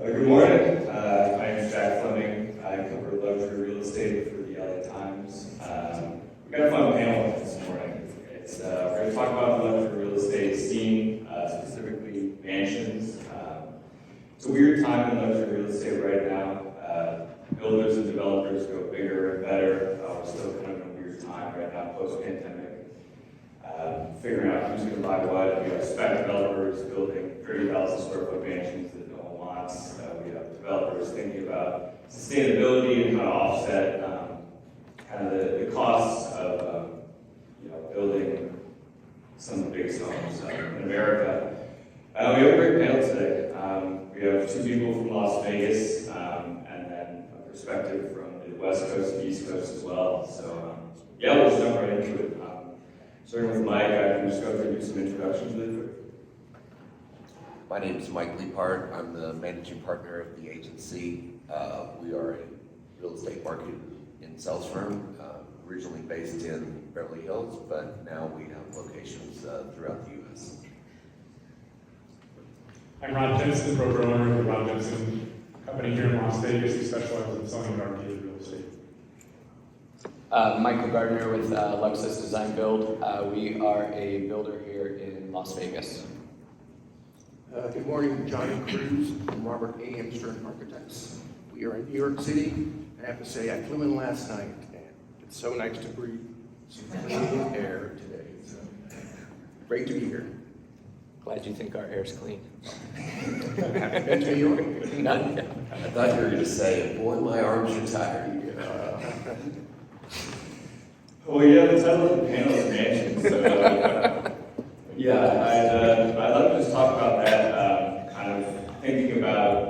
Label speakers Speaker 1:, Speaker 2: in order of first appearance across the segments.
Speaker 1: Good morning. My name is Flemming. I cover luxury real estate for the LA Times. We got a fun panel this morning. We're going to talk about the luxury real estate scene, specifically mansions. It's a weird time in luxury real estate right now. Builders and developers go bigger and better. We're still kind of in a weird time right now, post-pandemic. Figuring out who's going to buy what. We have spec developers building 30,000 square foot mansions that no one wants. We have developers thinking about sustainability and how to offset kind of the costs of building some of the biggest homes in America. We have a great panel today. We have two people from Las Vegas and then a perspective from the West Coast and East Coast as well. So yeah, we'll just jump right into it. Starting with Mike, I can just go through and do some introductions really quick.
Speaker 2: My name is Mike Leipart. I'm the managing partner of the agency. We are a real estate marketing and sales firm, originally based in Beverly Hills, but now we have locations throughout the U.S.
Speaker 3: I'm Jensen, broker owner of the Jensen company here in Las Vegas. We specialize in selling and marketing real estate.
Speaker 4: Michael Gardner with LUXUS Design Build. We are a builder here in Las Vegas.
Speaker 5: Good morning, Johnny Cruz from Robert A. Stern Architects. We are in New York City. I have to say, I flew in last night, and it's so nice to breathe some clean air today. So, great to be here.
Speaker 4: Glad you think our air's clean.
Speaker 5: Haven't been to New York?
Speaker 4: None yet.
Speaker 2: I thought you were going to say, boy, my arms are tired.
Speaker 1: Well, yeah, the title of the panel is mansions. So, yeah, I'd love to just talk about that, kind of thinking about,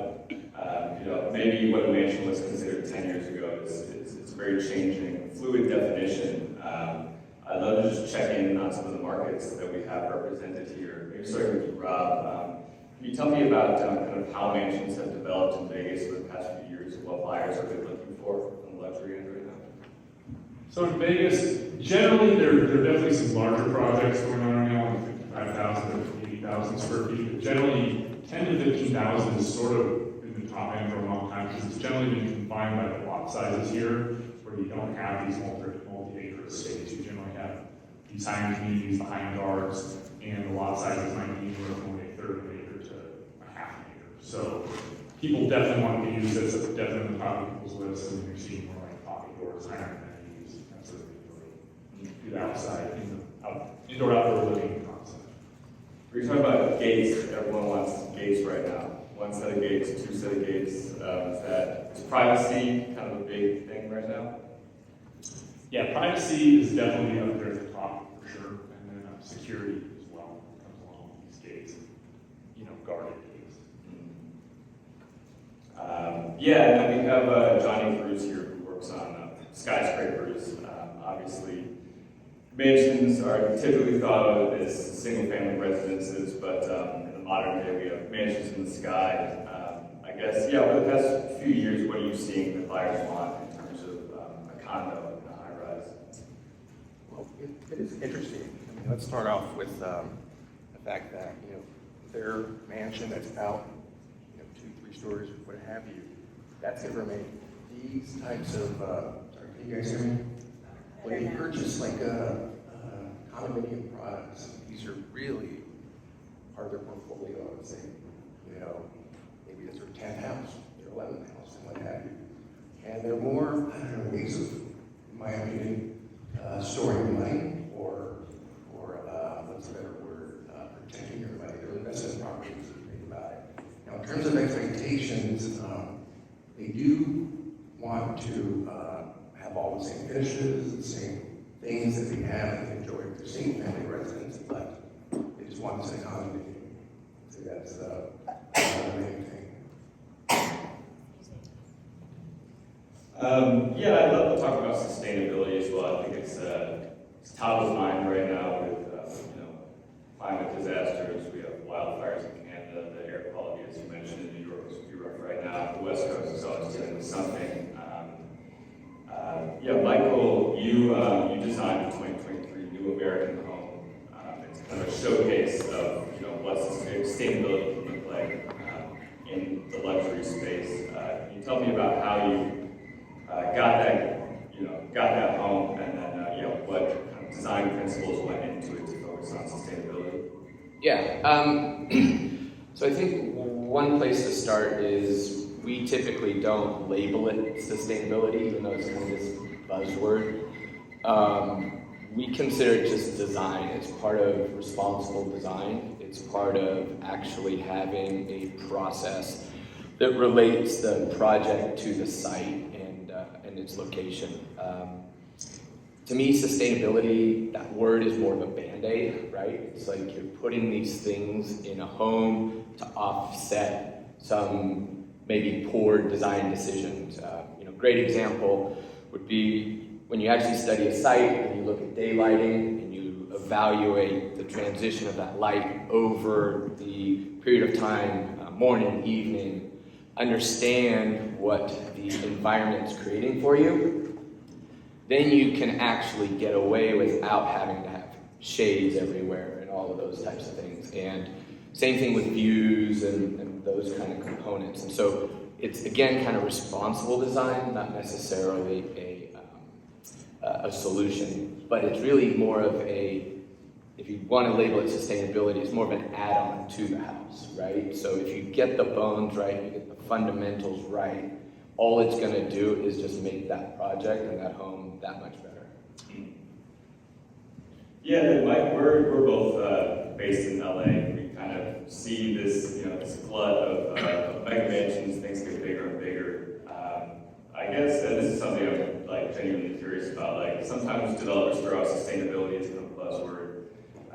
Speaker 1: maybe what a mansion was considered 10 years ago. It's a very changing, fluid definition. I'd love to just check in on some of the markets that we have represented here. Maybe starting with you, Rob. Can you tell me about kind of how mansions have developed in Vegas over the past few years and what buyers are really looking for on the luxury end right now?
Speaker 3: So in Vegas, generally there are definitely some larger projects going on right now, like 55,000 to 80,000 square feet. But generally, 10 to 15,000 is sort of in the top end for a long time because it's generally been confined by the lot sizes here, where you don't have these multi-acre estates. You generally have these high-end communities, the high-end guards, and the lot sizes might be anywhere from a third of an acre to a half an acre. So people definitely want to use this. It's definitely on the top of people's lists, and you're seeing more like pocket doors, higher amenities, that sort of thing. Do the outside, indoor-outdoor living concept.
Speaker 1: We're talking about gates. Everyone wants gates right now. One set of gates, two set of gates. Is privacy kind of a big thing right now?
Speaker 3: Yeah, privacy is definitely up there at the top for sure, and then security as well comes along with these gates, guarded gates.
Speaker 1: Yeah, and then we have Johnny Cruz here who works on skyscrapers. Obviously, mansions are typically thought of as single-family residences, but in the modern day, we have mansions in the sky. I guess, over the past few years, what are you seeing that buyers want in terms of a condo and a high-rise?
Speaker 5: Well, it is interesting. Let's start off with the fact that, their mansion that's out, 2-3 stories, what have you, that's going to remain. These types of, sorry, can you guys hear me? When you purchase like condominium products, these are really part of their portfolio, I would say. Maybe it's their 10th house, their 11th house, and what have you. And they're more, ways of, in my opinion, storing money or what's the better word, protecting your money. They're investment properties, if you think about it. Now, in terms of expectations, they do want to have all the same finishes, the same things that they have and enjoy with their single-family residence, but they just want to say condominium. So that's the main thing.
Speaker 1: I'd love to talk about sustainability as well. I think it's top of mind right now with climate disasters. We have wildfires in Canada. The air quality, as you mentioned, in New York is pretty rough right now. The West Coast is always dealing with something. Michael, you designed the 2023 New American Home. It's kind of a showcase of what sustainability can look like in the luxury
Speaker 4: Yeah. So I think one place to start is we typically don't label it sustainability, even though it's kind of this buzzword. We consider it just design. It's part of responsible design. It's part of actually having a process that relates the project to the site and its location. To me, sustainability, that word is more of a Band-Aid, right? It's like you're putting these things in a home to offset some maybe poor design decisions. Great example would be when you actually study a site and you look at daylighting and you evaluate the transition of that light over the period of time, morning, evening, understand what the environment's creating for you, then you can actually get away without having to have shades everywhere and all of those types of things. And same thing with views and those kind of components. And so it's, again, kind of responsible design, not necessarily a solution, but it's really more of if you want to label it sustainability, it's more of an add-on to the house, right? So if you get the bones right, you get the fundamentals right, all it's going to do is just make that project and that home that much better.
Speaker 1: Yeah, Mike, we're both based in LA. We kind of see this, this glut of mega mansions. Things get bigger and bigger. I guess, and this is something I'm genuinely curious about. Sometimes developers throw out sustainability as kind of a buzzword.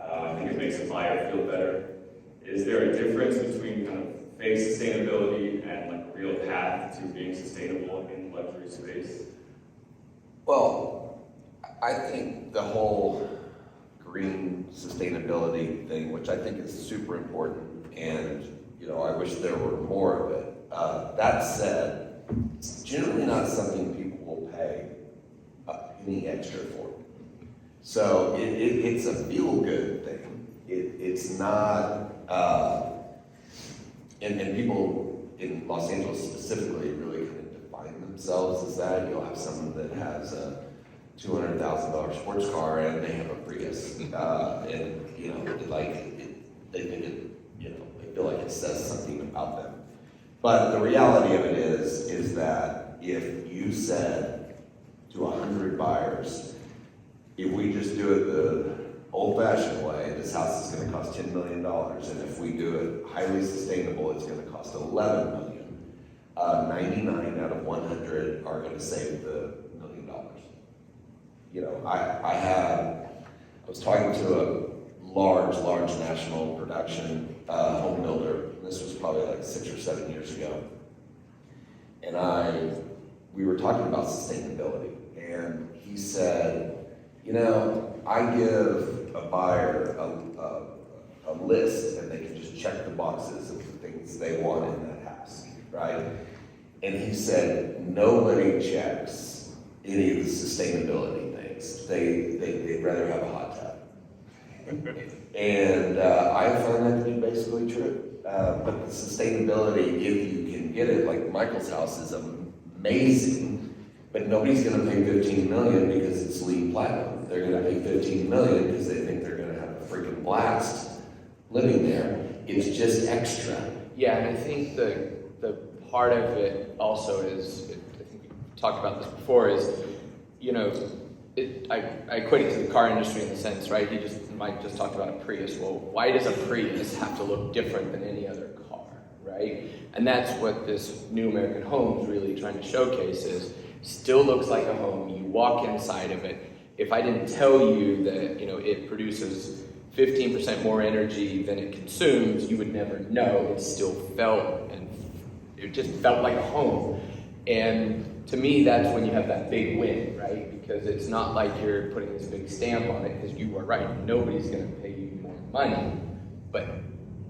Speaker 1: I think it makes a buyer feel better. Is there a difference between kind of fake sustainability and a real path to being sustainable in luxury space?
Speaker 2: Well, I think the whole green sustainability thing, which I think is super important, and I wish there were more of it. That said, it's generally not something people will pay any extra for. So it's a feel-good thing. It's not, and people in Los Angeles specifically really kind of define themselves as that. You'll have someone that has a $200,000 sports car and they have a Prius, and they think it, they feel like it says something about them. But the reality of it is that if you said to 100 buyers, if we just do it the old-fashioned way, this house is going to cost $10 million, and if we do it highly sustainable, it's going to cost $11 million. 99 out of 100 are going to save the $1 million. I was talking to a large national production home builder. This was probably 6 or 7 years ago. And we were talking about sustainability. And he said, I give a buyer a list and they can just check the boxes of the things they want in that house, right? And he said, nobody checks any of the sustainability things. They'd rather have a hot tub. And I found that to be basically true. But the sustainability, if you can get it, like Michael's house is amazing, but nobody's going to pay $15 million because it's LEED Platinum. They're going to pay $15 million because they think they're going to have a freaking blast living there. It's just extra.
Speaker 4: Yeah, and I think the part of it also is, I think we talked about this before, is, I equate it to the car industry in the sense, right? Mike just talked about a Prius. Well, why does a Prius have to look different than any other car, right? And that's what this New American Home is really trying to showcase is, still looks like a home. You walk inside of it. If I didn't tell you that, it produces 15% more energy than it consumes, you would never know. It still it just felt like a home. And to me, that's when you have that big win, right? Because it's not like you're putting this big stamp on it, because you are right, nobody's going to pay you more money. But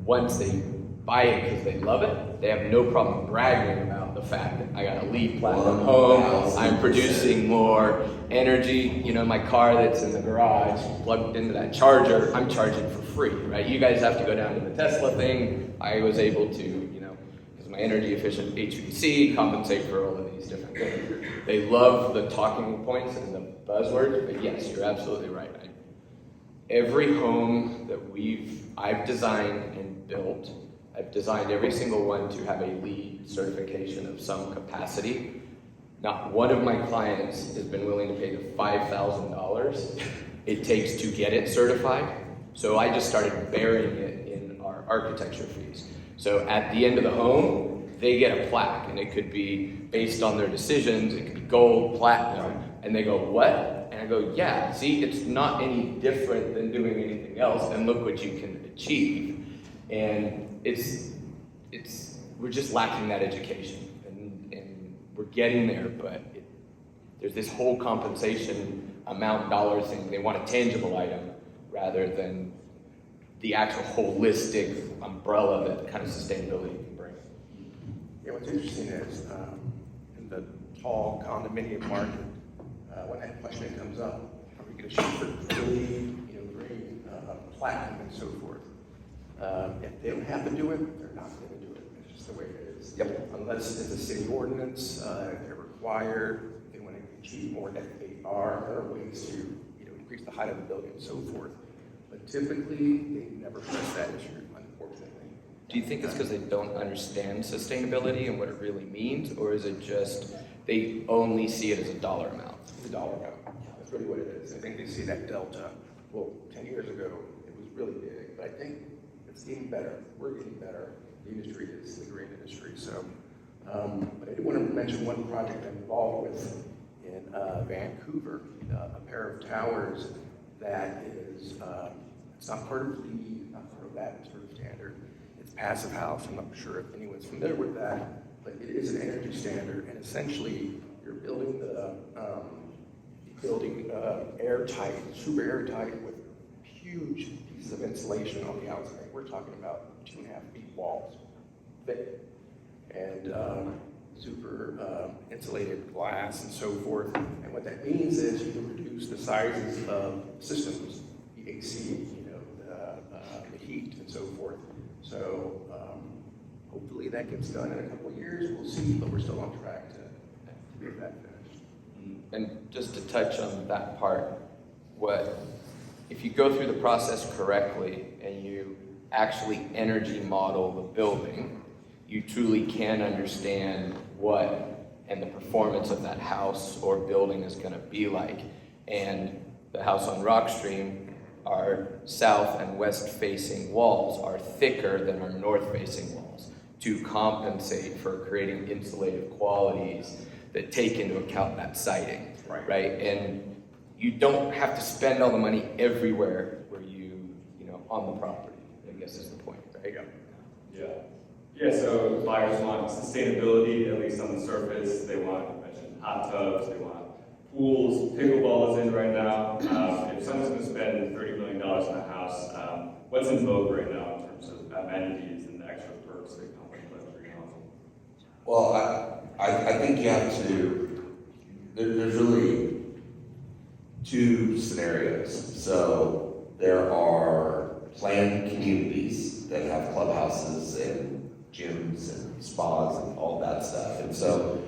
Speaker 4: once they buy it because they love it, they have no problem bragging about the fact that I got a LEED Platinum home, I'm producing more energy. My car that's in the garage, plugged into that charger, I'm charging for free, right? You guys have to go down to the Tesla thing. I was able to, because my energy efficient HVAC, compensate for all of these different things. They love the talking points and the buzzwords, but yes, you're absolutely right. every home that I've designed and built, I've designed every single one to have a LEED certification of some capacity. Not one of my clients has been willing to pay the $5,000 it takes to get it certified. So I just started burying it in our architecture fees. So at the end of the home, they get a plaque, and it could be based on their decisions. It could be gold, platinum, and they go, what? And I go, yeah, see, it's not any different than doing anything else, and look what you can achieve. And we're just lacking that education, and we're getting there, but there's this whole compensation amount dollars thing. They want a tangible item rather than the actual holistic umbrella that kind of sustainability can bring.
Speaker 5: Yeah, what's interesting is in the tall condominium market, when that question comes up, are we going to shoot for LEED, green, platinum, and so forth? If they don't have to do it, they're not going to do it. It's just the way it is.
Speaker 2: Yep.
Speaker 5: Unless it's a city ordinance, they're required, if they want to achieve more, that they are. There are ways to increase the height of the building and so forth. But typically, they never press that issue, unfortunately.
Speaker 4: Do you think it's because they don't understand sustainability and what it really means, or is it just they only see it as a dollar amount?
Speaker 5: It's a dollar amount. That's really what it is. I think they see that delta. Well, 10 years ago, it was really big, but I think it's getting better. We're getting better. The industry is the green industry. So, but I did want to mention one project I'm involved with in Vancouver, a pair of towers that is, it's not part of LEED, not part of that sort of standard. It's passive house. I'm not sure if anyone's familiar with that, but it is an energy standard, and essentially you're building airtight, super airtight with huge pieces of insulation on the outside. We're talking about 2.5 feet walls, thick, and super insulated glass and so forth. And what that means is you can reduce the sizes of systems, the AC, the heat and so forth. So hopefully that gets done in a couple of years. We'll see, but we're still on track to get that finished.
Speaker 4: And just to touch on that part, if you go through the process correctly and you actually energy model the building, you truly can understand what and the performance of that house or building is going to be like. And the house on Rockstream, our south and west facing walls are thicker than our north facing walls to compensate for creating insulative qualities that take into account that siding, right? And you don't have to spend all the money everywhere where on the property, I guess is the point, right?
Speaker 1: Yeah, so buyers want sustainability, at least on the surface. They want, I mentioned, hot tubs, they want pools, pickleball is in right now. If someone's going to spend $30 million on a house, what's in vogue right now in terms of amenities and the extra perks that come with luxury housing?
Speaker 2: Well, I think you have to, there's really two scenarios. So there are planned communities that have clubhouses and gyms and spas and all that stuff. And so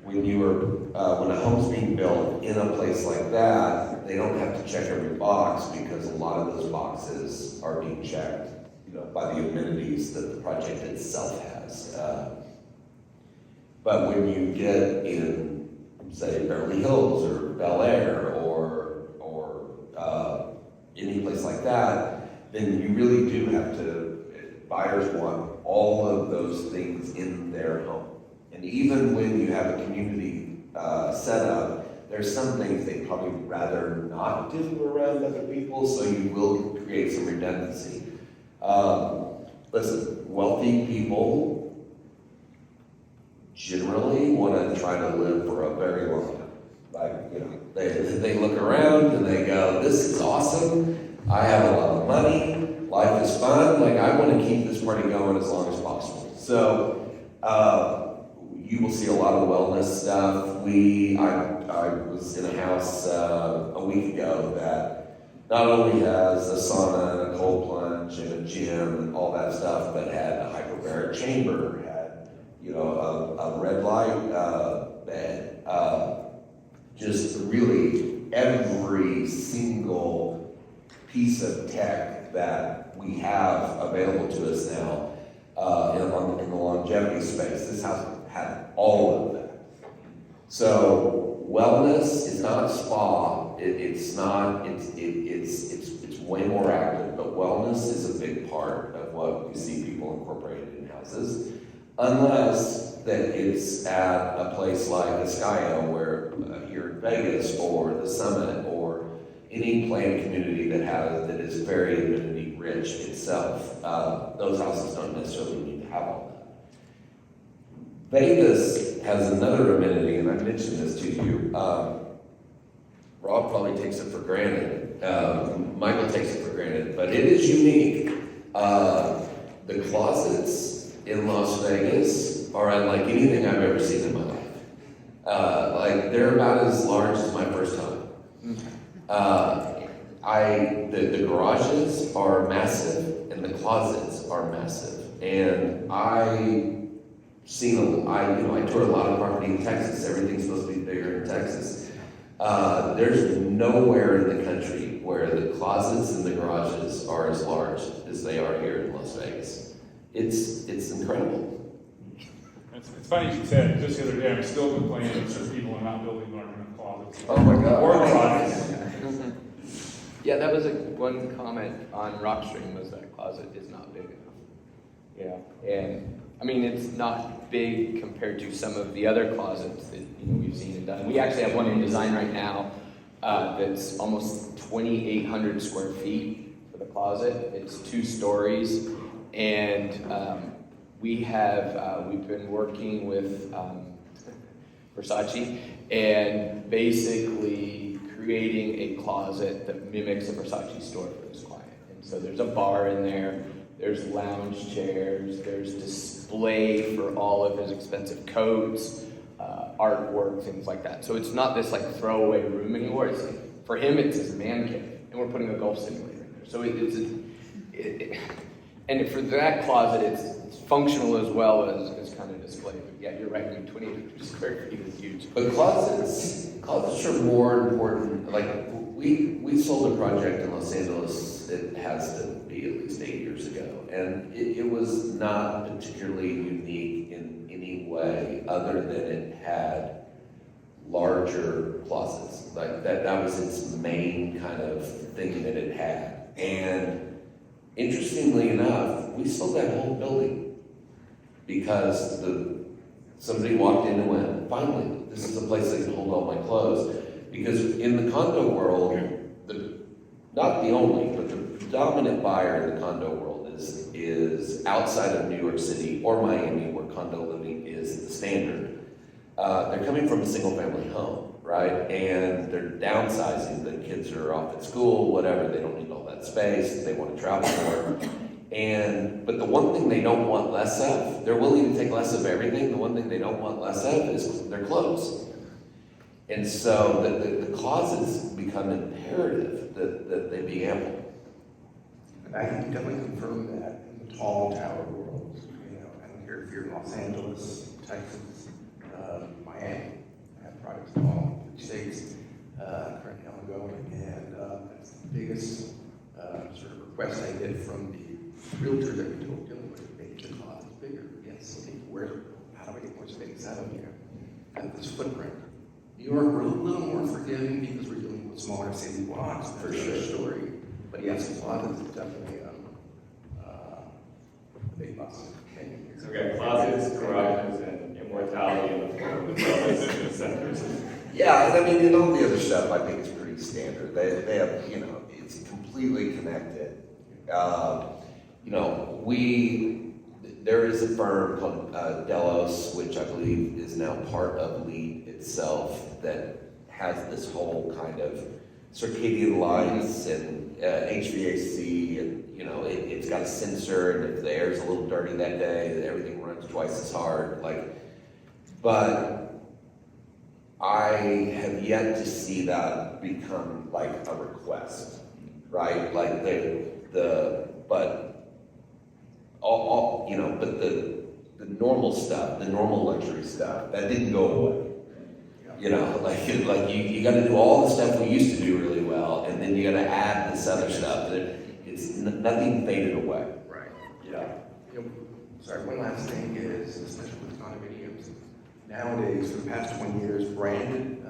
Speaker 2: when when a home's being built in a place like that, they don't have to check every box because a lot of those boxes are being checked, by the amenities that the project itself has. But when you get in, say, Beverly Hills or Bel Air or any place like that, then you really do have to, buyers want all of those things in their home. And even when you have a community set up, there's some things they'd probably rather not do around other people, so you will create some redundancy. Listen, wealthy people generally want to try to live for a very long time. They look around and they go, this is awesome, I have a lot of money, life is fun, I want to keep this party going as long as possible. So, you will see a lot of wellness stuff. I was in a house a week ago that not only has a sauna and a cold plunge and a gym and all that stuff, but had a hyperbaric chamber, had a red light bed. Just really every single piece of tech that we have available to us now in the longevity space. This house had all of that. So wellness is not spa. It's way more active, but wellness is a big part of what we see people incorporated in houses, unless that it's at a place like Escayo, where here in Vegas, or the Summit, or any planned community that is very amenity rich itself. Those houses don't necessarily need to have all that. Vegas has another amenity, and I mentioned this to you. Rob probably takes it for granted. Michael takes it for granted, but it is unique. The closets in Las Vegas are unlike anything I've ever seen in my life. Like, they're about as large as my first home. The garages are massive, and the closets are massive. And I tour a lot of property in Texas. Everything's supposed to be bigger in Texas. There's nowhere in the country where the closets and the garages are as large as they are here in Las Vegas. It's incredible.
Speaker 3: It's funny you should say it. Just the other day, I'm still complaining that certain people are not building large enough closets.
Speaker 2: Oh my God.
Speaker 3: Or garages.
Speaker 4: Yeah, that was one comment on Rockstream, was that closet is not big enough. Yeah, and I mean, it's not big compared to some of the other closets that we've seen and done. We actually have one in design right now that's almost 2,800 square feet for the closet. It's 2 stories, and we've been working with Versace and basically creating a closet that mimics a Versace store for this client. And so there's a bar in there, there's lounge chairs, there's display for all of his expensive coats, artwork, things like that. So it's not this like throwaway room anymore. It's like, for him, it's his man cave, and we're putting a golf simulator in there. So and for that closet, it's functional as well as kind of display. But yeah, you're right. I mean, 2,800 square feet is huge.
Speaker 2: But closets are more important. Like, we sold a project in Los Angeles, it has to be at least 8 years ago, and it was not particularly unique in any way other than it had larger closets. Like, that was its main kind of thing that it had. And interestingly enough, we sold that whole building because somebody walked in and went, finally, this is a place that can hold all my clothes. Because in the condo world, not the only, but the predominant buyer in the condo world is outside of New York City or Miami, where condo living is the standard. They're coming from a single family home, right? And they're downsizing. The kids are off at school, whatever. They don't need all that space. They want to travel more. But the one thing they don't want less of, they're willing to take less of everything. The one thing they don't want less of is their clothes. And so the closets become imperative that they be ample.
Speaker 5: And I can definitely confirm that in the tall tower world. I don't care if you're in Los Angeles, Texas, Miami. I have projects in all 50 states currently ongoing, and that's the biggest sort of request I get from the realtors that we dealing with. Make the closet bigger. Yes, how do I get more space out of here? And this footprint. New York, we're a little more forgiving because we're dealing with smaller city blocks. For sure. Story. But yes, closets is definitely a big plus.
Speaker 1: So we've got closets, garages, and immortality in the form of wellness centers.
Speaker 2: Yeah, and I mean, and all the other stuff I think is pretty standard. They have, it's completely connected. There is a firm called Delos, which I believe is now part of LEED itself, that has this whole kind of circadian lights and HVAC, and it's got a sensor, and if the air's a little dirty that day, everything runs twice as hard. But I have yet to see that become like a request, right? Like but the normal stuff, the normal luxury stuff, that didn't go away. You know, like you got to do all the stuff we used to do really well, and then you got to add this other stuff. It's nothing faded away.
Speaker 5: Right.
Speaker 2: Yeah.
Speaker 5: You know, sorry, one last thing is, especially with condominiums, nowadays, for the past 20 years, branded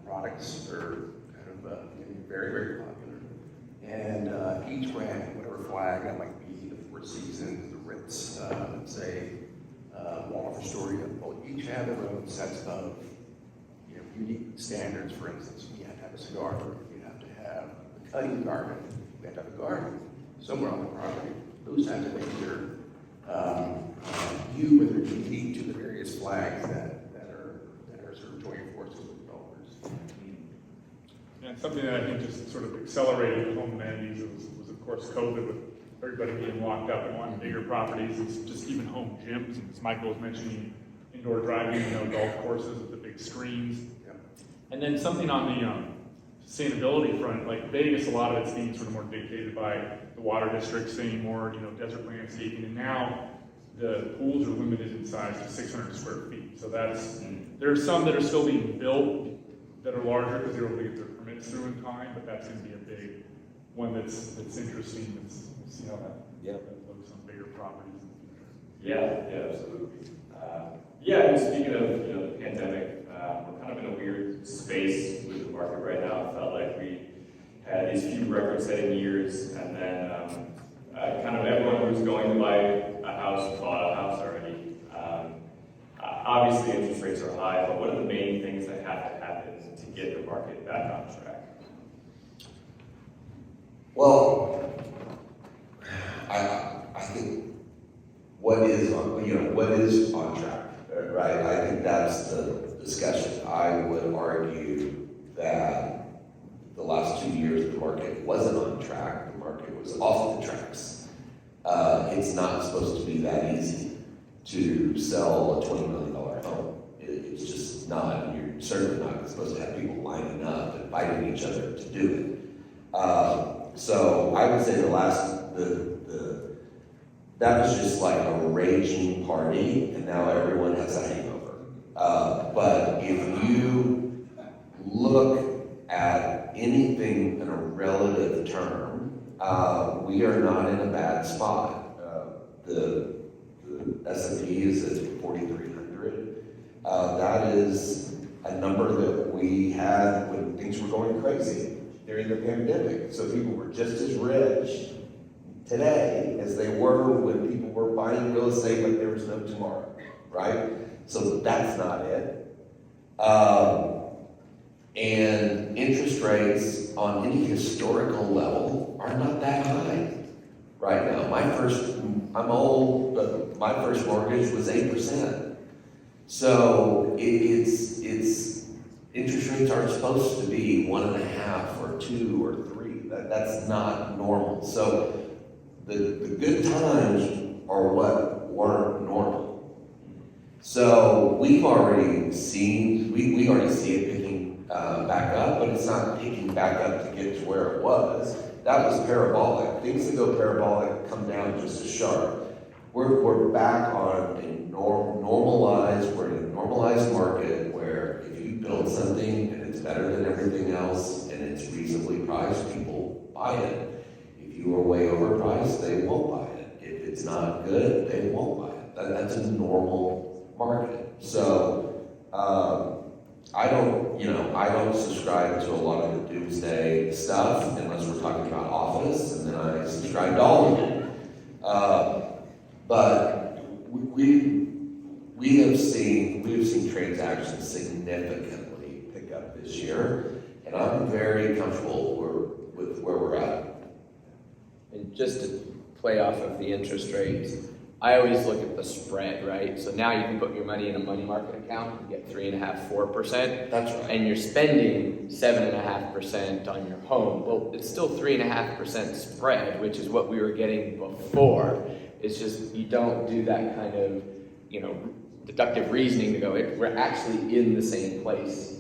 Speaker 5: products are kind of getting very, very popular. And each brand, whatever flag, that might be the Four Seasons, the Ritz, let's say, Waldorf Astoria, will each have their own sets of unique standards. For instance, you have to have a cigar, you have to have a cutting garment, you have to have a garden somewhere on the property. Those types of things are whether it's unique to the various flags that are sort of joining forces with developers.
Speaker 3: And something that I think just sort of accelerated home amenities was of course COVID, with everybody being locked up and wanting bigger properties. It's just even home gyms, and as Michael was mentioning, indoor driving, golf courses with the big screens.
Speaker 5: Yep.
Speaker 3: And then something on the sustainability front, like Vegas, a lot of it's being sort of more dictated by the water districts saying more, desert landscaping, and now the pools are limited in size to 600 square feet. So there are some that are still being built that are larger because they're able to get their permits through in time, but that's going to be a big one that's interesting. We'll see how that looks on bigger properties in the future.
Speaker 1: Yeah, absolutely. And speaking of the pandemic, we're kind of in a weird space with the market right now. It felt like we had these few record-setting years, and then kind of everyone who was going to buy a house bought a house already. Obviously, interest rates are high, but what are the main things that have to happen to get the market back on track?
Speaker 2: Well, I think what is on track, right? I think that's the discussion. I would argue that the last 2 years the market wasn't on track. The market was off the tracks. It's not supposed to be that easy to sell a $20 million home. It's just not. And you're certainly not supposed to have people lining up and fighting each other to do it. So I would say that was just like a raging party, and now everyone has a hangover. But if you look at anything in a relative term, we are not in a bad spot. The S&P is at 4,300. That is a number that we had when things were going crazy during the pandemic. So people were just as rich today as they were when people were buying real estate like there was no tomorrow, right? So that's not it. And interest rates on any historical level are not that high right now. I'm old, but my first mortgage was 8%. So it's interest rates aren't supposed to be 1.5 or 2 or 3. That's not normal. So the good times are what weren't normal. So we've already seen, we already see it picking back up, but it's not picking back up to get to where it was. That was parabolic. Things that go parabolic come down just as sharp. We're back on a normalized market where if you build something and it's better than everything else and it's reasonably priced, people buy it. If you are way overpriced, they won't buy it. If it's not good, they won't buy it. That's a normal market. So I don't subscribe to a lot of the doomsday stuff unless we're talking about office, and then I subscribe to all of it. But we have seen transactions significantly pick up this year, and I'm very comfortable with where we're at.
Speaker 4: And just to play off of the interest rates, I always look at the spread, right? So now you can put your money in a money market account and get 3.5%, 4%.
Speaker 2: That's right.
Speaker 4: And you're spending 7.5% on your home. Well, it's still 3.5% spread, which is what we were getting before. It's just you don't do that kind of, deductive reasoning to go, we're actually in the same place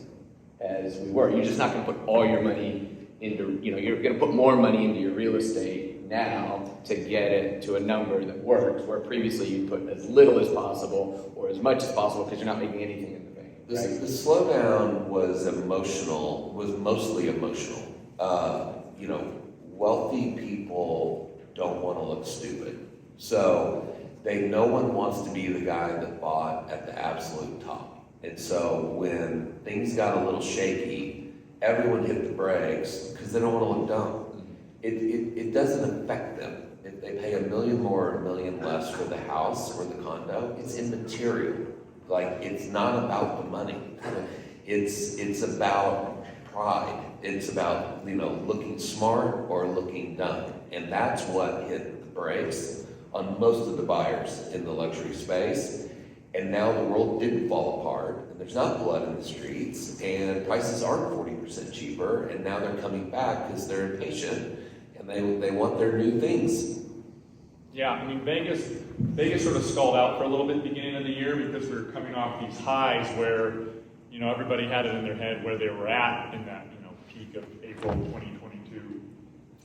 Speaker 4: as we were. You're just not going to put all your money into, you're going to put more money into your real estate now to get it to a number that works, where previously you put as little as possible or as much as possible because you're not making anything in the bank.
Speaker 2: The slowdown was emotional, was mostly emotional. You know, wealthy people don't want to look stupid. So no one wants to be the guy that bought at the absolute top. And so when things got a little shaky, everyone hit the brakes because they don't want to look dumb. It doesn't affect them. If they pay $1 million more or $1 million less for the house or the condo, it's immaterial. Like, it's not about the money. It's about pride. It's about, you know, looking smart or looking dumb. And that's what hit the brakes on most of the buyers in the luxury space. And now the world didn't fall apart, and there's not blood in the streets, and prices aren't 40% cheaper, and now they're coming back because they're impatient, and they want their new things.
Speaker 3: Yeah, I mean, Vegas sort of stalled out for a little bit at the beginning of the year because we were coming off these highs where, you know, everybody had it in their head where they were at in that, you know, peak of April 2022.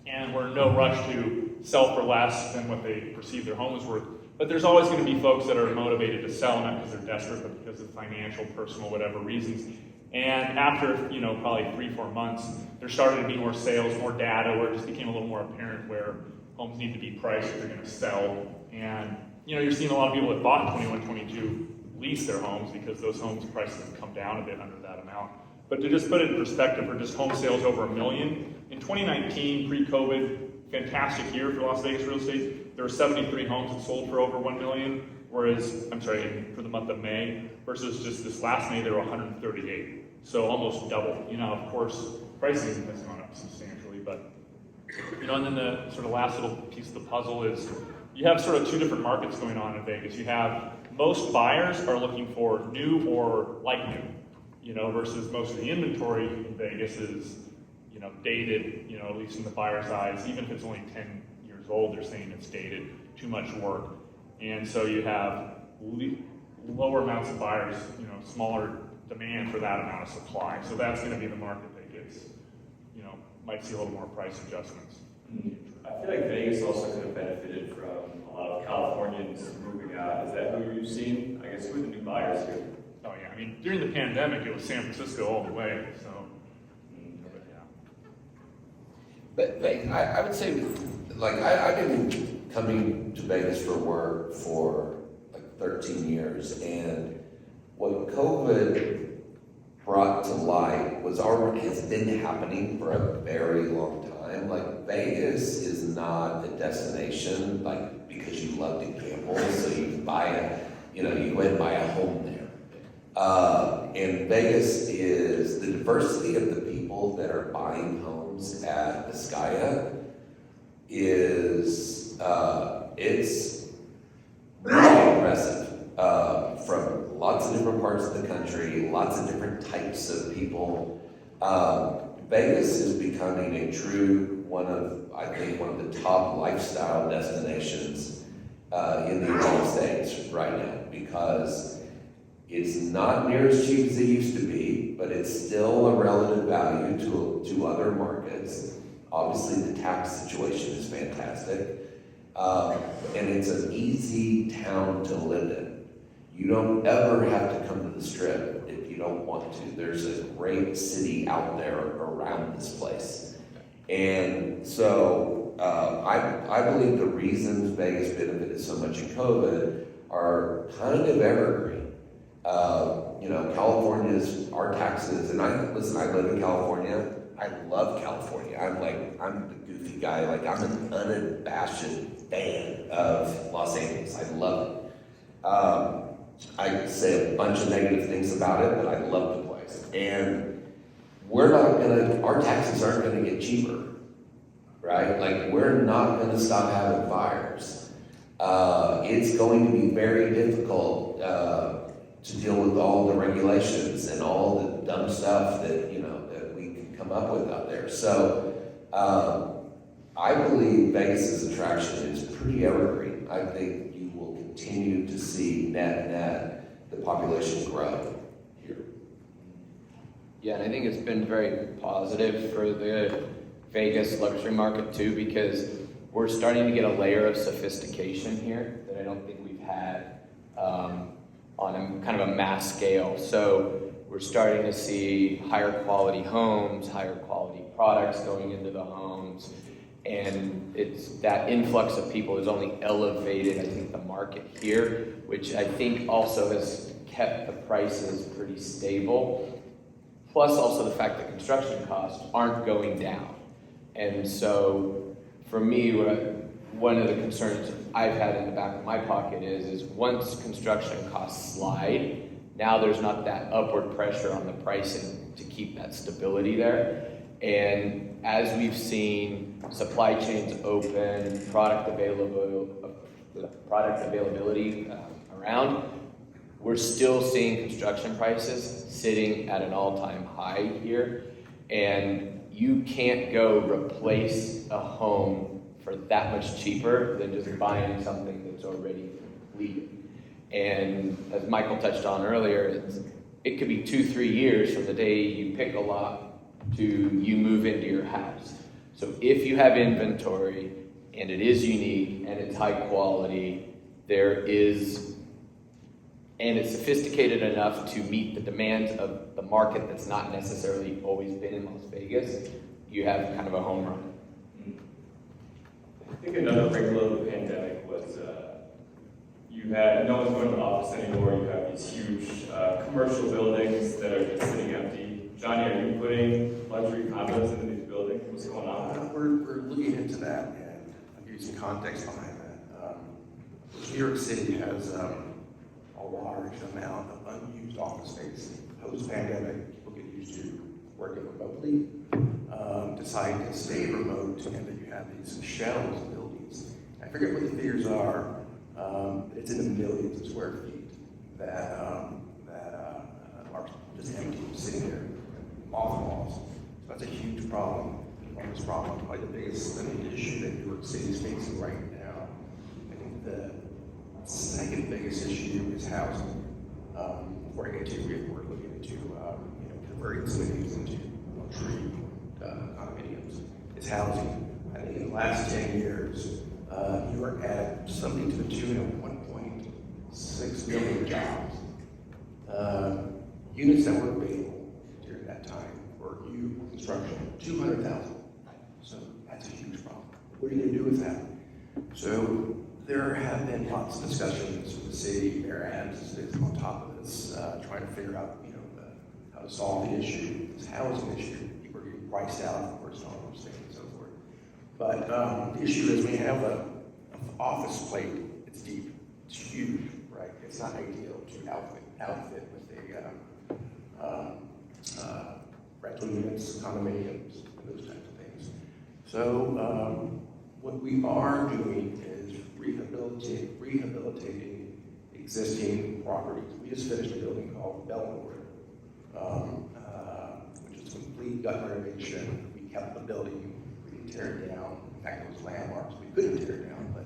Speaker 3: And we're in no rush to sell for less than what they perceive their home is worth. But there's always going to be folks that are motivated to sell, not because they're desperate, but because of financial, personal, whatever reasons. And after, you know, probably 3-4 months, there started to be more sales, more data, where it just became a little more apparent where homes need to be priced if they're going to sell. And, you know, you're seeing a lot of people that bought in 21, 22 lease their homes because those homes prices have come down a bit under that amount. But to just put it in perspective, for just home sales over $1 million, in 2019, pre-COVID, fantastic year for Las Vegas real estate. There were 73 homes that sold for over $1 million, whereas, for the month of May, versus just this last May, there were 138. So almost double. You know, of course, pricing has gone up substantially, but, you know, and then the sort of last little piece of the puzzle is you have sort of two different markets going on in Vegas. You have most buyers are looking for new or like new, you know, versus most of the inventory in Vegas is, you know, dated, you know, at least in the buyer's eyes. Even if it's only 10 years old, they're saying it's dated, too much work. And so you have lower amounts of buyers, you know, smaller demand for that amount of supply. So that's going to be the market that gets, you know, might see a little more price adjustments.
Speaker 1: I feel like Vegas also could have benefited from a lot of Californians moving out. Is that who you've seen? I guess who are the new buyers here?
Speaker 3: Oh yeah, I mean, during the pandemic, it was San Francisco all the way, so.
Speaker 2: But I would say, like, I've been coming to Vegas for work for like 13 years, and what COVID brought to light was has been happening for a very long time. Like, Vegas is not a destination, like, because you love to gamble, so you buy you go ahead and buy a home there. And Vegas is the diversity of the people that are buying homes at Vizcaya is, it's really impressive. From lots of different parts of the country, lots of different types of people. Vegas is becoming a true one of the top lifestyle destinations in the United States right now, because it's not near as cheap as it used to be, but it's still a relative value to other markets. Obviously, the tax situation is fantastic, and it's an easy town to live in. You don't ever have to come to the Strip if you don't want to. There's a great city out there around this place. And so I believe the reasons Vegas benefited so much in COVID are kind of evergreen. You know, California's, our taxes, and I live in California. I love California. I'm the goofy guy. Like, I'm an unabashed fan of Los Angeles. I love it. I say a bunch of negative things about it, but I love the place. And our taxes aren't gonna get cheaper, right? Like, we're not gonna stop having fires. It's going to be very difficult to deal with all the regulations and all the dumb stuff that, you know, that we can come up with out there. So I believe Vegas's attraction is pretty evergreen. I think you will continue to see net the population grow here.
Speaker 4: Yeah, and I think it's been very positive for the Vegas luxury market too, because we're starting to get a layer of sophistication here that I don't think we've had on a kind of a mass scale. So we're starting to see higher quality homes, higher quality products going into the homes, and it's that influx of people has only elevated, I think, the market here, which I think also has kept the prices pretty stable. Plus also the fact that construction costs aren't going down. And so for me, one of the concerns I've had in the back of my pocket is once construction costs slide, now there's not that upward pressure on the pricing to keep that stability there. And as we've seen supply chains open, product availability around, we're still seeing construction prices sitting at an all-time high here. And you can't go replace a home for that much cheaper than just buying something that's already completed. And as Michael touched on earlier, it could be 2-3 years from the day you pick a lot to you move into your house. So if you have inventory and it is unique and it's high quality, and it's sophisticated enough to meet the demands of the market that's not necessarily always been in Las Vegas, you have kind of a home run.
Speaker 1: I think another wrinkle of the pandemic was no one's going to the office anymore. You have these huge commercial buildings that are just sitting empty. Johnny, are you putting luxury condos into these buildings? What's going on?
Speaker 5: We're looking into that, and I'll give you some context behind that. New York City has a large amount of unused office space. Post-pandemic, people get used to working remotely, decide to stay remote, and then you have these shells of buildings. I forget what the figures are. It's in the millions of square feet that are just empty, sitting there, off walls. So that's a huge problem. Enormous problem. Probably the biggest issue that New York City is facing right now. I think the second biggest issue is housing. Before I get to it, we're looking into converting cities into luxury condominiums. It's housing. I think in the last 10 years, New York had something to the tune of 1.6 million jobs. Units that were available during that time for new construction, 200,000. So that's a huge problem. What are you going to do with that? So there have been lots of discussions with the city, their ads on top of this, trying to figure out, how to solve the issue, this housing issue. People are getting priced out, of course, on those things and so forth. But the issue is we have an office plate. It's deep, it's huge, right? It's not ideal to outfit with rental units, condominiums, those types of things. So what we are doing is rehabilitating existing properties. We just finished a building called Belmore, which is a complete gut renovation. We kept the building, we didn't tear it down. In fact, it was landmarks. We couldn't tear it down, but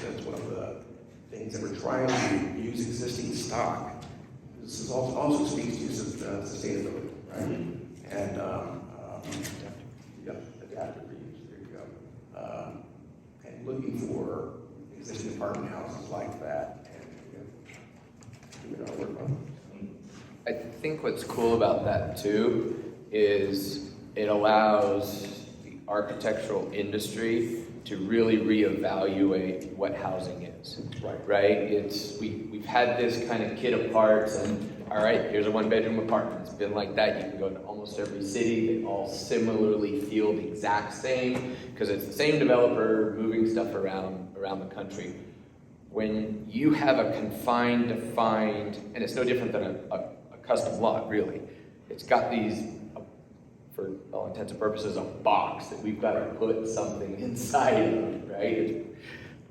Speaker 5: so it's one of the things that we're trying to use existing stock. This is also speaks to sustainability, right? And adaptive reuse. There you go. And looking for existing apartment houses like that, and doing our work on them.
Speaker 4: I think what's cool about that too is it allows the architectural industry to really reevaluate what housing is. Right? We've had this kind of kit of parts, and all right, here's a 1-bedroom apartment. It's been like that. You can go to almost every city. They all similarly feel the exact same because it's the same developer moving stuff around the country. When you have a confined, defined, and it's no different than a custom lot, really. It's got these, for all intents and purposes, a box that we've got to put something inside of, right?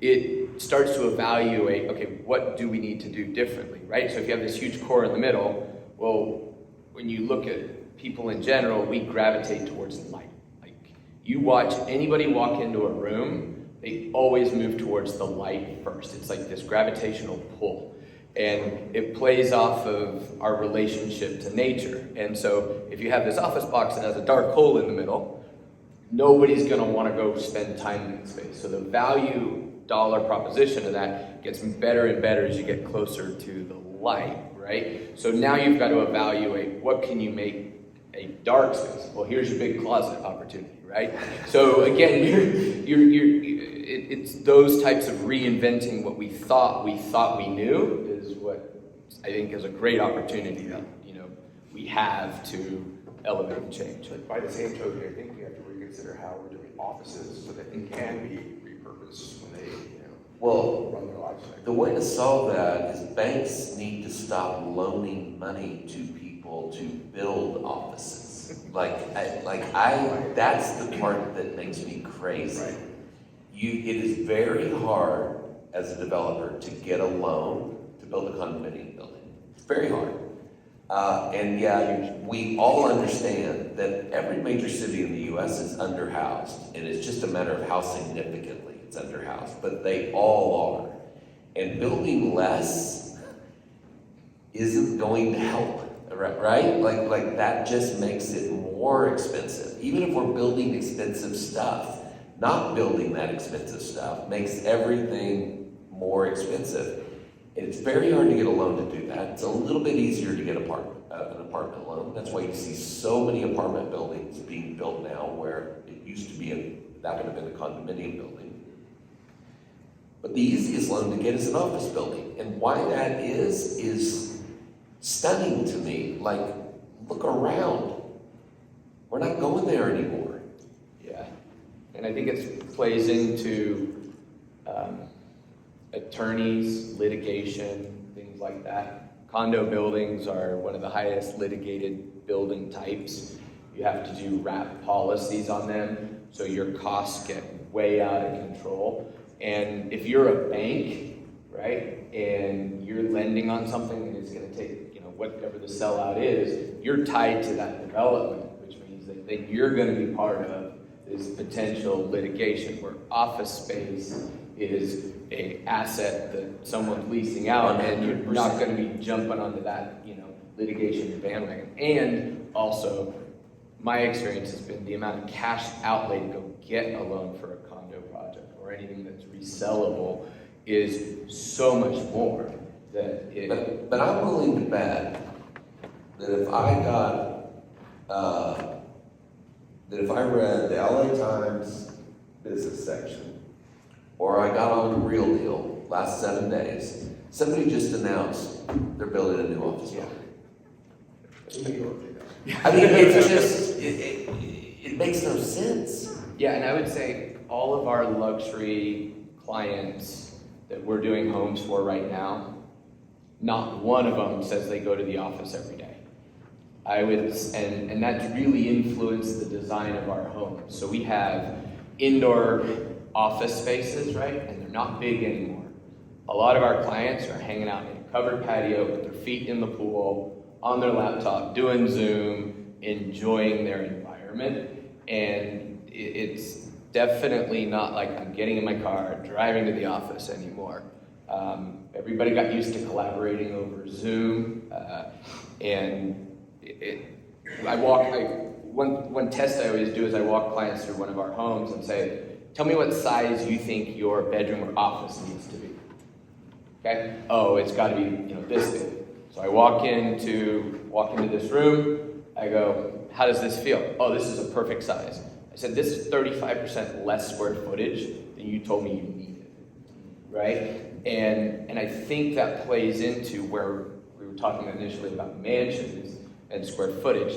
Speaker 4: It starts to evaluate, okay, what do we need to do differently, right? So if you have this huge core in the middle, well, when you look at people in general, we gravitate towards light. Like, you watch anybody walk into a room, they always move towards the light first. It's like this gravitational pull. And it plays off of our relationship to nature. And so if you have this office box that has a dark hole in the middle, nobody's gonna wanna go spend time in that space. So the value dollar proposition of that gets better and better as you get closer to the light, right? So now you've got to evaluate what can you make a dark space. Well, here's your big closet opportunity, right? So again, it's those types of reinventing what we thought we knew is what I think is a great opportunity that, we have to elevate and change.
Speaker 5: But by the same token, I think we have to reconsider how we're doing offices so that they can be repurposed when they,
Speaker 2: Well,
Speaker 5: run their lives.
Speaker 2: the way to solve that is banks need to stop loaning money to people to build offices. That's the part that makes me crazy.
Speaker 5: Right.
Speaker 2: It is very hard as a developer to get a loan to build a condominium building. It's very hard. And yeah, we all understand that every major city in the U.S. is underhoused, and it's just a matter of how significantly it's underhoused, but they all are. And building less isn't going to help, right? Like that just makes it more expensive. Even if we're building expensive stuff, not building that expensive stuff makes everything more expensive. And it's very hard to get a loan to do that. It's a little bit easier to get an apartment loan. That's why you see so many apartment buildings being built now where it used to be that would have been a condominium building. But the easiest loan to get is an office building. And why that is stunning to me. Like, look around. We're not going there anymore.
Speaker 4: Yeah, and I think it plays into attorneys, litigation, things like that. Condo buildings are one of the highest litigated building types. You have to do wrap policies on them, so your costs get way out of control. And if you're a bank, right, and you're lending on something and it's going to take, whatever the sellout is, you're tied to that development, which means that you're going to be part of this potential litigation, where office space is a asset that someone's leasing out, and you're not going to be jumping onto that, litigation bandwagon. And also, my experience has been the amount of cash outlay to go get a loan for a condo project or anything that's resellable is so much more that it.
Speaker 2: But I'm willing to bet that if I read the LA Times business section, or I got on the Real Deal last 7 days, somebody just announced they're building a new office building. I mean, it's just, it makes no sense.
Speaker 4: Yeah, and I would say all of our luxury clients that we're doing homes for right now, not one of them says they go to the office every day. And that's really influenced the design of our homes. So we have indoor office spaces, right? And they're not big anymore. A lot of our clients are hanging out in a covered patio with their feet in the pool, on their laptop, doing Zoom, enjoying their environment. And it's definitely not like I'm getting in my car, driving to the office anymore. Everybody got used to collaborating over Zoom, and one test I always do is I walk clients through one of our homes and say, tell me what size you think your bedroom or office needs to be. Okay? Oh, it's got to be, this big. So I walk into this room. I go, how does this feel? Oh, this is a perfect size. I said, this is 35% less square footage than you told me you needed, right? And I think that plays into where we were talking initially about mansions and square footage.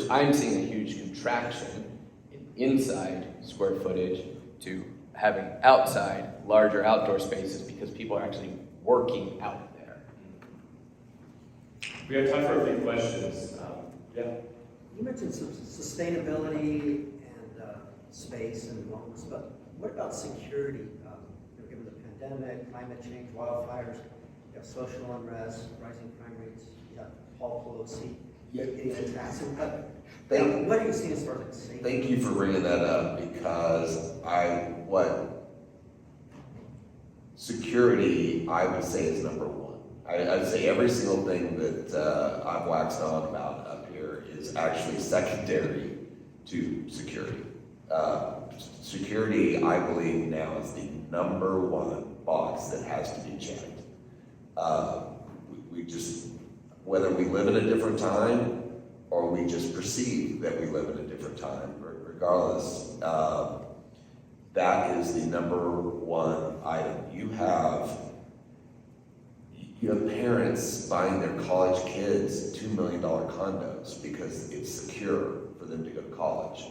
Speaker 4: I'm seeing a huge contraction in inside square footage to having outside larger outdoor spaces because people are actually working out there.
Speaker 1: We have time for a few questions. Yeah.
Speaker 6: You mentioned some sustainability and space and homes, but what about security? Given the pandemic, climate change, wildfires, you have social unrest, rising crime rates, you have Paul Pelosi getting attacked. What do you see as far as safety?
Speaker 2: Thank you for bringing that up, because security, I would say, is number one. I'd say every single thing that I've waxed on about up here is actually secondary to security. security, I believe now is the number one box that has to be checked. We just, whether we live in a different time or we just perceive that we live in a different time, regardless, that is the number one item. You have parents buying their college kids $2 million condos because it's secure for them to go to college.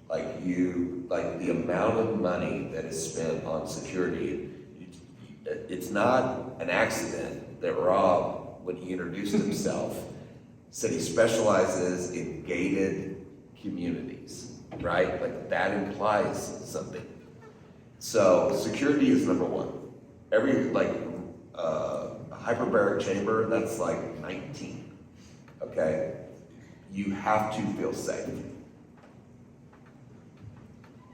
Speaker 2: Like the amount of money that is spent on security, it's not an accident that Rob, when he introduced himself, said he specializes in gated communities, right? Like that implies something. So security is number one. Every hyperbaric chamber, that's like 19, okay? You have to feel safe.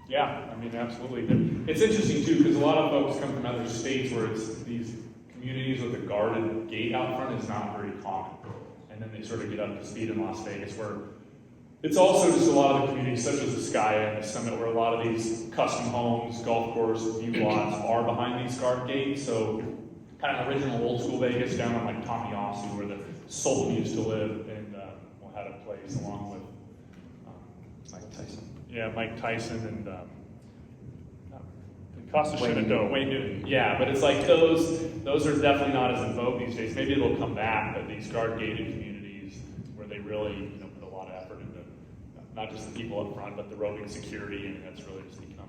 Speaker 3: Yeah, I mean, absolutely. It's interesting too, because a lot of folks come from other states where it's these communities with a guarded gate out front is not very common. And then they sort of get up to speed in Las Vegas, where it's also just a lot of the communities, such as the Sky and the Summit, where a lot of these custom homes, golf course, view lots are behind these guard gates. So kind of original old school Vegas down on like Tommy where the Sultan used to live, and had a place along with
Speaker 5: Mike Tyson.
Speaker 3: Yeah, Mike Tyson and Costa Shenandoah, Wayne Newton. Yeah, but it's like those are definitely not as in vogue these days. Maybe it'll come back, but these guard gated communities where they really put a lot of effort into not just the people up front, but the roving security, and that's really just become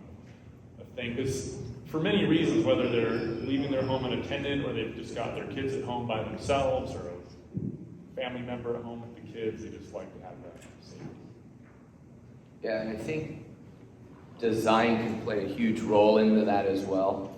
Speaker 3: a thing. Because for many reasons, whether they're leaving their home unattended or they've just got their kids at home by themselves or a family member at home with the kids, they just like to have that safety.
Speaker 4: Yeah, and I think design can play a huge role into that as well.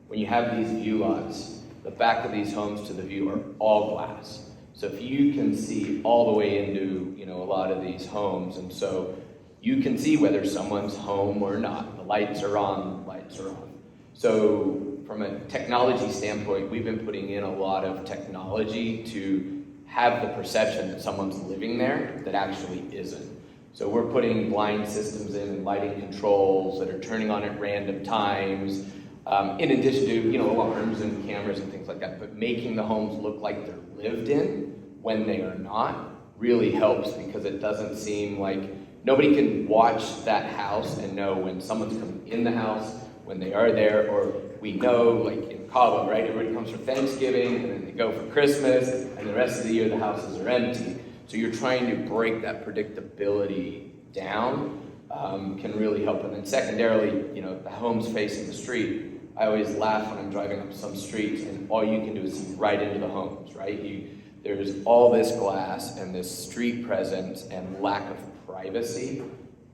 Speaker 4: When you have these view lots, the back of these homes to the view are all glass. So if you can see all the way into a lot of these homes, and so you can see whether someone's home or not. The lights are on, the lights are on. So from a technology standpoint, we've been putting in a lot of technology to have the perception that someone's living there that actually isn't. So we're putting blind systems in and lighting controls that are turning on at random times, in addition to alarms and cameras and things like that. But making the homes look like they're lived in when they are not really helps, because it doesn't seem like nobody can watch that house and know when someone's coming in the house, when they are there, or we know, like in Cabo, right? Everybody comes for Thanksgiving and then they go for Christmas, and the rest of the year the houses are empty. So you're trying to break that predictability down, can really help. And then secondarily, the homes facing the street. I always laugh when I'm driving up some streets and all you can do is see right into the homes, right? There's all this glass and this street presence and lack of privacy.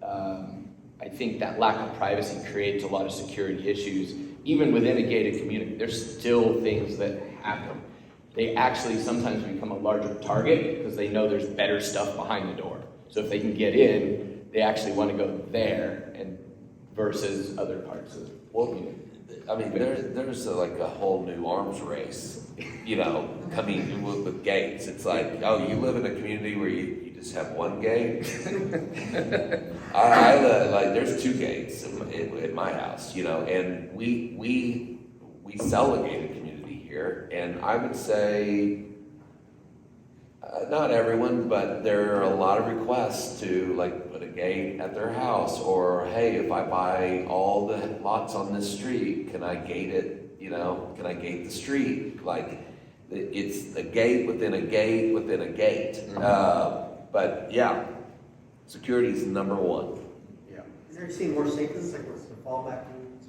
Speaker 4: I think that lack of privacy creates a lot of security issues. Even within a gated community, there's still things that happen. They actually sometimes become a larger target because they know there's better stuff behind the door. So if they can get in, they actually want to go there and versus other parts of the community.
Speaker 2: I mean, there's like a whole new arms race, coming with gates. It's like, oh, you live in a community where you just have one gate? I there's two gates at my house, and we sell a gated community here, and I would say, not everyone, but there are a lot of requests to put a gate at their house, or hey, if I buy all the lots on this street, can I gate it? Can I gate the street? It's a gate within a gate within a gate. But yeah, security is number one.
Speaker 6: Yeah. Is there seeing more safety, like what's the fallback rules?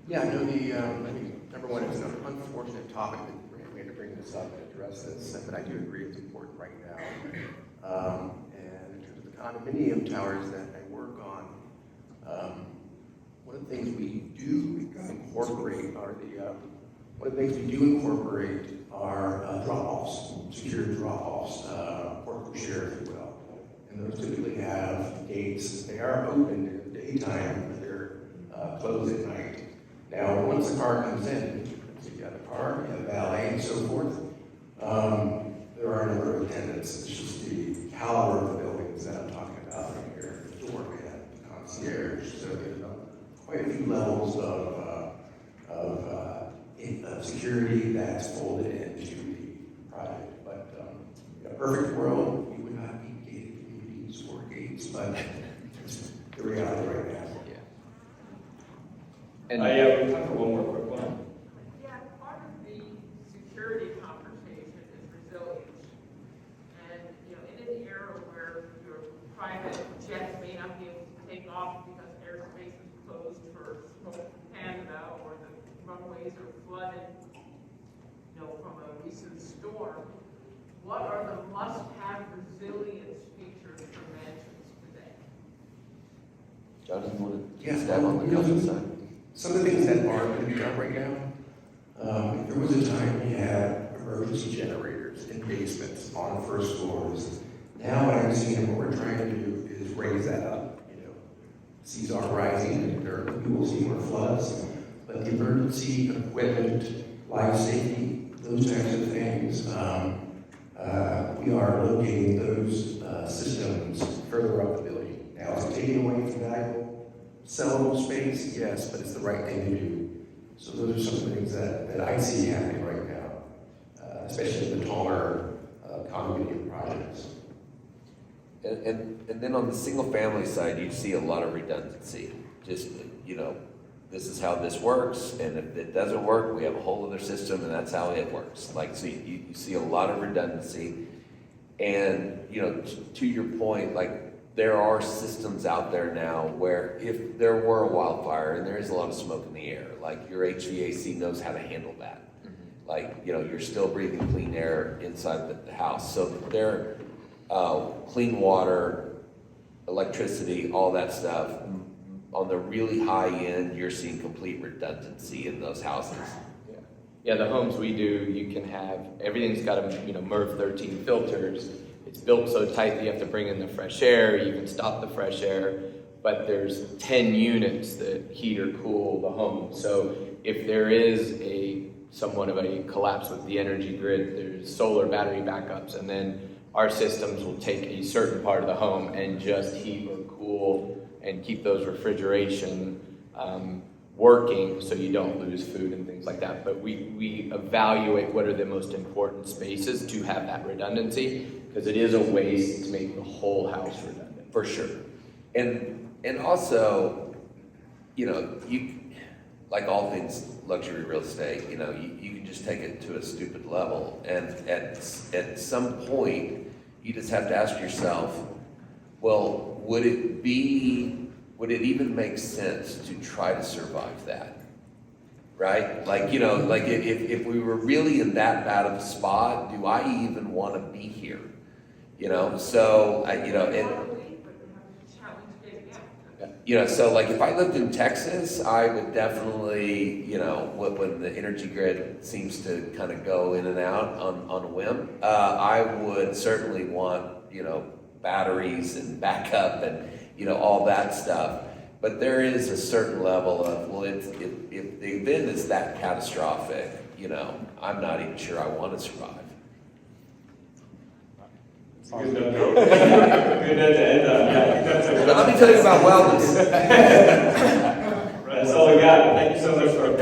Speaker 5: Yeah, I mean, number one, it's an unfortunate topic that we had to bring this up and address this, but I do agree it's important right now. And in terms of the condominium towers that I work on, one of the things we do incorporate are drop-offs, secure drop-offs, portable share, if you will. And those typically have gates. They are open in the daytime, but they're closed at night. Now, once the car comes in, so you have a car, you have valet, and so forth, there are a number of attendants. It's just the caliber of the buildings that I'm talking about right here. The doorman, the concierge, few levels of security that's folded into the project. But in a perfect world, we would not need gated communities or gates, but it's the reality right now.
Speaker 4: Yeah.
Speaker 1: Yeah, we have time for one more quick one.
Speaker 7: Yeah, part of the security conversation is resilience. And, you know, in an era where your private jets may not be able to take off because airspace is closed for smoke from Canada, or the runways are flooded, you know, from a recent storm, what are the must-have resilience features for mansions today?
Speaker 2: Jonathan, want to
Speaker 5: Yeah,
Speaker 2: stab on the council side?
Speaker 5: Some of the things that aren't going to be done right now, there was a time we had emergency generators in basements on first floors. Now what I'm seeing and what we're trying to do is raise that up. You know, seas are rising and we will see more floods, but the emergency equipment, life safety, those types of things, we are locating those systems further up the building. Now, is it taking away from valuable sellable space? Yes, but it's the right thing to do. So those are some of the things that I see happening right now, especially in the taller condominium projects.
Speaker 2: And then on the single family side, you see a lot of redundancy. Just, you know, this is how this works, and if it doesn't work, we have a whole other system, and that's how it works. Like, so you see a lot of redundancy. And, you know, to your point, like, there are systems out there now where if there were a wildfire and there is a lot of smoke in the air, like your HVAC knows how to handle that. Like, you know, you're still breathing clean air inside the house. So there, clean water, electricity, all that stuff. On the really high end, you're seeing complete redundancy in those houses.
Speaker 4: Yeah, the homes we do, you can have, everything's got a, you know, MERV 13 filters. It's built so tight that you have to bring in the fresh air, you can stop the fresh air, but there's 10 units that heat or cool the home. So if there is somewhat of a collapse with the energy grid, there's solar battery backups, and then our systems will take a certain part of the home and just heat or cool and keep those refrigeration working so you don't lose food and things like that. But we evaluate what are the most important spaces to have that redundancy, because it is a waste to make the whole house redundant.
Speaker 2: For sure. And also, you know, you, like all things luxury real estate, you know, you can just take it to a stupid level. And at some point, you just have to ask yourself, well, would it even make sense to try to survive that? Right? Like, you know, like if we were really in that bad of a spot, do I even want to be here? You know, so, you know, so like if I lived in Texas, I would definitely, you know, when the energy grid seems to kind of go in and out on a whim, I would certainly want, you know, batteries and backup and, you know, all that stuff. But there is a certain level of, well, if the event is that catastrophic, you know, I'm not even sure I want to survive.
Speaker 1: Good note to end on. Yeah,
Speaker 2: But let me tell you about wellness.
Speaker 1: That's all we got. Thank you so much for